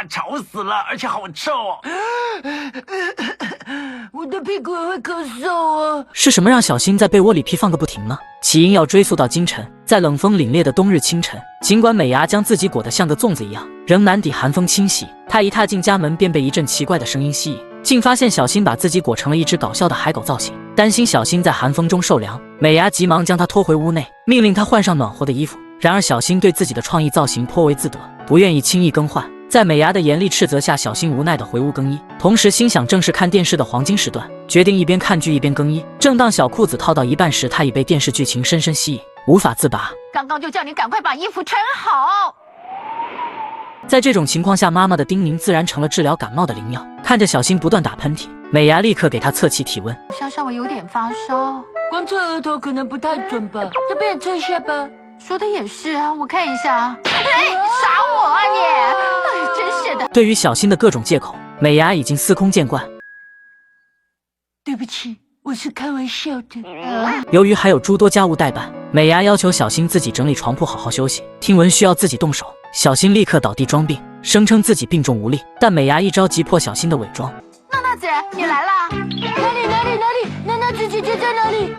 吵死了，而且好臭哦！我的屁股也会咳嗽啊！是什么让小新在被窝里屁放个不停呢？起因要追溯到今晨，在冷风凛冽的冬日清晨，尽管美伢将自己裹得像个粽子一样，仍难抵寒风侵袭。她一踏进家门，便被一阵奇怪的声音吸引，竟发现小新把自己裹成了一只搞笑的海狗造型。担心小新在寒风中受凉，美伢急忙将他拖回屋内，命令他换上暖和的衣服。然而小新对自己的创意造型颇为自得，不愿意轻易更换。在美伢的严厉斥责下，小新无奈地回屋更衣，同时心想正是看电视的黄金时段，决定一边看剧一边更衣。正当小裤子套到一半时，他已被电视剧情深深吸引，无法自拔。刚刚就叫你赶快把衣服穿好。在这种情况下，妈妈的叮咛自然成了治疗感冒的灵药。看着小新不断打喷嚏，美伢立刻给他测气体温，好像稍微有点发烧，光测额头可能不太准吧，要不然测一下吧。说的也是啊，我看一下啊。哎，耍我啊你！哎，真是的。对于小新的各种借口，美伢已经司空见惯。对不起，我是开玩笑的。由于还有诸多家务待办，美伢要求小新自己整理床铺，好好休息。听闻需要自己动手，小新立刻倒地装病，声称自己病重无力。但美伢一招击破小新的伪装。娜娜子，你来啦！哪里？娜娜子姐姐在哪里？